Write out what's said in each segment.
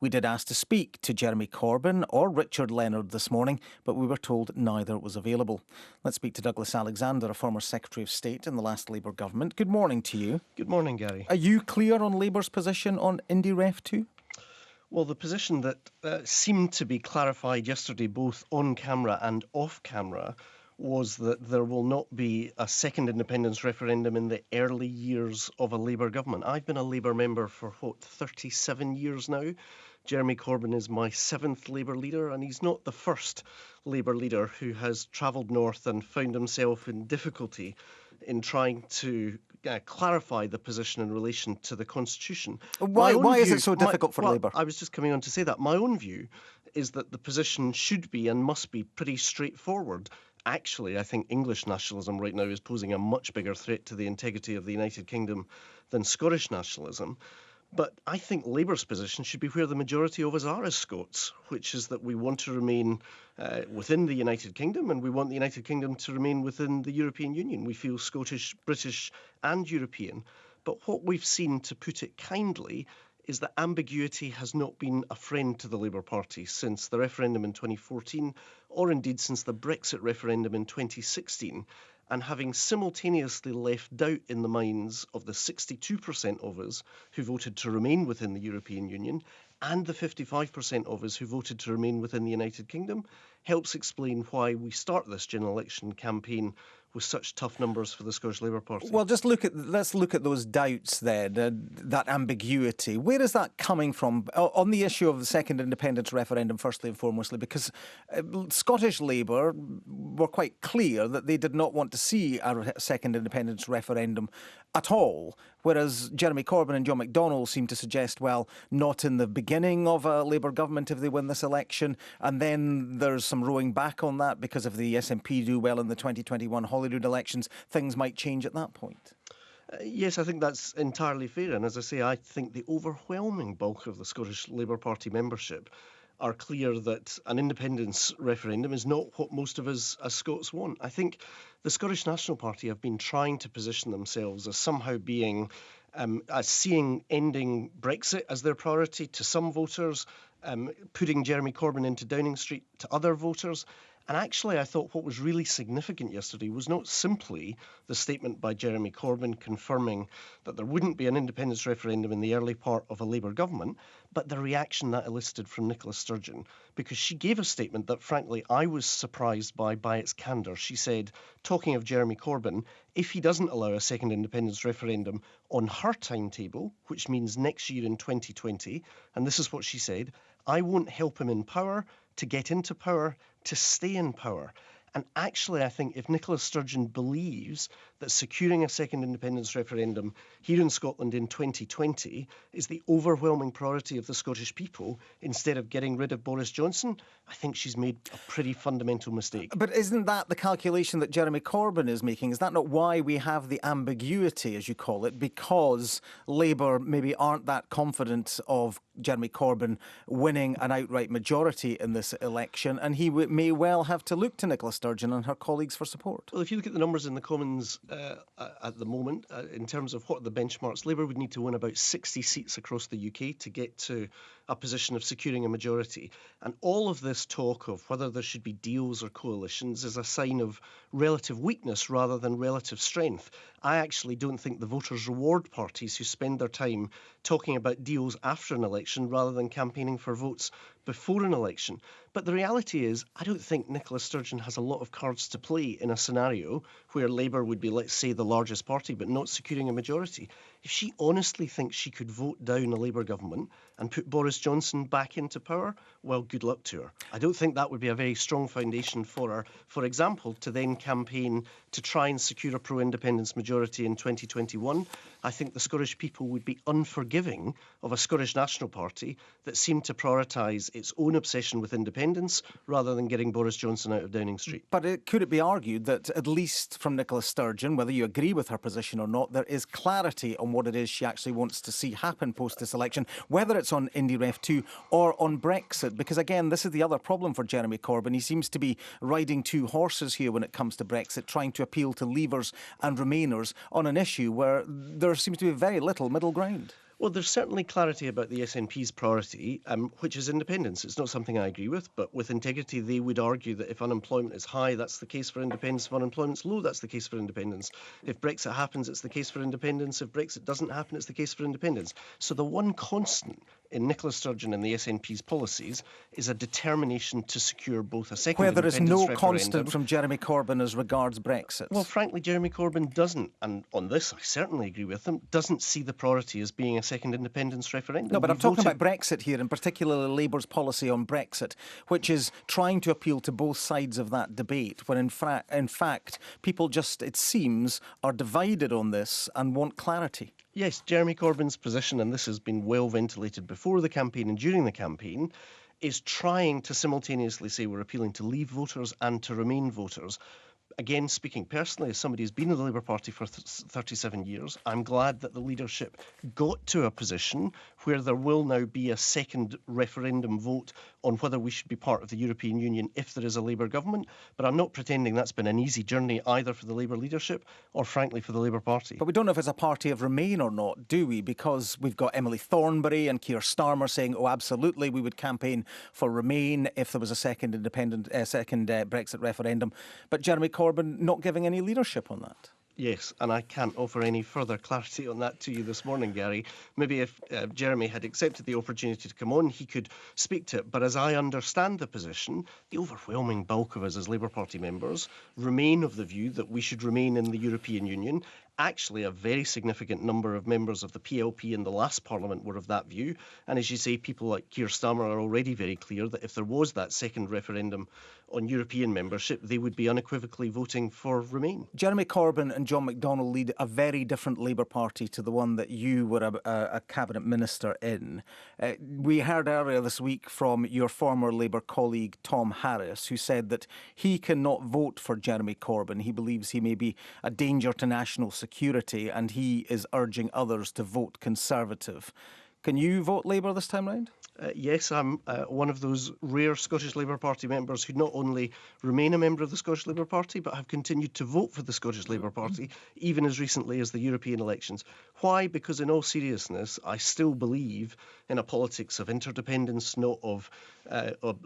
We did ask to speak to Jeremy Corbyn or Richard Leonard this morning, but we were told neither was available. Let's speak to Douglas Alexander, a former Secretary of State in the last Labour government. Good morning to you. Good morning, Gary. Are you clear on Labour's position on IndyRef 2? Well, the position that seemed to be clarified yesterday, both on camera and off camera, was that there will not be a second independence referendum in the early years of a Labour government. I've been a Labour member for, 37 years now. Jeremy Corbyn is my 7th Labour leader, and he's not the first Labour leader who has travelled north and found himself in difficulty in trying to clarify the position in relation to the Constitution. Why is it so difficult for Labour? I was just coming on to say that. My own view is that the position should be and must be pretty straightforward. Actually, I think English nationalism right now is posing a much bigger threat to the integrity of the United Kingdom than Scottish nationalism. But I think Labour's position should be where the majority of us are as Scots, which is that we want to remain within the United Kingdom, and we want the United Kingdom to remain within the European Union. We feel Scottish, British and European. But what we've seen, to put it kindly, is that ambiguity has not been a friend to the Labour Party since the referendum in 2014, or indeed since the Brexit referendum in 2016. And having simultaneously left doubt in the minds of the 62% of us who voted to remain within the European Union and the 55% of us who voted to remain within the United Kingdom, helps explain why we start this general election campaign with such tough numbers for the Scottish Labour Party. Well, let's look at those doubts then, that ambiguity. Where is that coming from on the issue of the second independence referendum, firstly and foremostly? Because Scottish Labour were quite clear that they did not want to see a second independence referendum at all, whereas Jeremy Corbyn and John McDonnell seem to suggest, well, not in the beginning of a Labour government if they win this election, and then there's some rowing back on that because if the SNP do well in the 2021 Holyrood elections, things might change at that point. Yes, I think that's entirely fair. And as I say, I think the overwhelming bulk of the Scottish Labour Party membership are clear that an independence referendum is not what most of us as Scots want. I think the Scottish National Party have been trying to position themselves as somehow being, as seeing ending Brexit as their priority to some voters, putting Jeremy Corbyn into Downing Street to other voters. And actually, I thought what was really significant yesterday was not simply the statement by Jeremy Corbyn confirming that there wouldn't be an independence referendum in the early part of a Labour government, but the reaction that elicited from Nicola Sturgeon, because she gave a statement that, frankly, I was surprised by its candour. She said, talking of Jeremy Corbyn, if he doesn't allow a second independence referendum on her timetable, which means next year in 2020, and this is what she said, I won't help him in power, to get into power, to stay in power. And actually, I think if Nicola Sturgeon believes that securing a second independence referendum here in Scotland in 2020 is the overwhelming priority of the Scottish people instead of getting rid of Boris Johnson, I think she's made a pretty fundamental mistake. But isn't that the calculation that Jeremy Corbyn is making? Is that not why we have the ambiguity, as you call it, because Labour maybe aren't that confident of Jeremy Corbyn winning an outright majority in this election, and he may well have to look to Nicola Sturgeon and her colleagues for support? Well, if you look at the numbers in the Commons at the moment, in terms of what are the benchmarks, Labour would need to win about 60 seats across the UK to get to a position of securing a majority. And all of this talk of whether there should be deals or coalitions is a sign of relative weakness rather than relative strength. I actually don't think the voters reward parties who spend their time talking about deals after an election rather than campaigning for votes before an election. But the reality is, I don't think Nicola Sturgeon has a lot of cards to play in a scenario where Labour would be, let's say, the largest party but not securing a majority. If she honestly thinks she could vote down a Labour government and put Boris Johnson back into power, well, good luck to her. I don't think that would be a very strong foundation for her, for example, to then campaign to try and secure a pro-independence majority in 2021. I think the Scottish people would be unforgiving of a Scottish National Party that seemed to prioritise its own obsession with independence rather than getting Boris Johnson out of Downing Street. But could it be argued that, at least from Nicola Sturgeon, whether you agree with her position or not, there is clarity on what it is she actually wants to see happen post this election, whether it's on IndyRef 2 or on Brexit? Because, again, this is the other problem for Jeremy Corbyn. He seems to be riding two horses here when it comes to Brexit, trying to appeal to Leavers and Remainers on an issue where there seems to be very little middle ground. Well, there's certainly clarity about the SNP's priority, which is independence. It's not something I agree with, but with integrity, they would argue that if unemployment is high, that's the case for independence. If unemployment's low, that's the case for independence. If Brexit happens, it's the case for independence. If Brexit doesn't happen, it's the case for independence. So the one constant in Nicola Sturgeon and the SNP's policies is a determination to secure both a second Where there is independence no referendum. constant from Jeremy Corbyn as regards Brexit. Well, frankly, Jeremy Corbyn doesn't, and on this I certainly agree with him, doesn't see the priority as being a second independence referendum. No, but We I'm talking voted- about Brexit here, and particularly Labour's policy on Brexit, which is trying to appeal to both sides of that debate, when in fact people just, it seems, are divided on this and want clarity. Yes, Jeremy Corbyn's position, and this has been well ventilated before the campaign and during the campaign, is trying to simultaneously say we're appealing to Leave voters and to Remain voters. Again, speaking personally, as somebody who's been in the Labour Party for 37 years, I'm glad that the leadership got to a position where there will now be a second referendum vote on whether we should be part of the European Union if there is a Labour government. But I'm not pretending that's been an easy journey either for the Labour leadership or, frankly, for the Labour Party. But we don't know if it's a party of Remain or not, do we? Because we've got Emily Thornberry and Keir Starmer saying, oh, absolutely, we would campaign for Remain if there was a second Brexit referendum. But Jeremy Corbyn not giving any leadership on that. Yes, and I can't offer any further clarity on that to you this morning, Gary. Maybe if Jeremy had accepted the opportunity to come on, he could speak to it. But as I understand the position, the overwhelming bulk of us as Labour Party members remain of the view that we should remain in the European Union. Actually, a very significant number of members of the PLP in the last Parliament were of that view. And as you say, people like Keir Starmer are already very clear that if there was that second referendum on European membership, they would be unequivocally voting for Remain. Jeremy Corbyn and John McDonnell lead a very different Labour Party to the one that you were a cabinet minister in. We heard earlier this week from your former Labour colleague Tom Harris, who said that he cannot vote for Jeremy Corbyn. He believes he may be a danger to national security, and he is urging others to vote Conservative. Can you vote Labour this time round? Yes, I'm one of those rare Scottish Labour Party members who not only remain a member of the Scottish Labour Party, but have continued to vote for the Scottish Labour Party, even as recently as the European elections. Why? Because in all seriousness, I still believe in a politics of interdependence, not of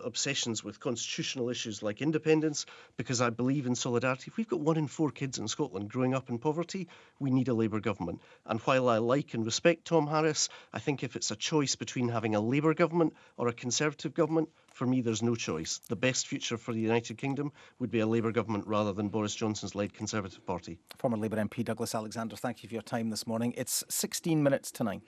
obsessions with constitutional issues like independence, because I believe in solidarity. If we've got 1 in 4 kids in Scotland growing up in poverty, we need a Labour government. And while I like and respect Tom Harris, I think if it's a choice between having a Labour government or a Conservative government, for me there's no choice. The best future for the United Kingdom would be a Labour government rather than Boris Johnson's led Conservative Party. Former Labour MP Douglas Alexander, thank you for your time this morning. It's 16 minutes to 9.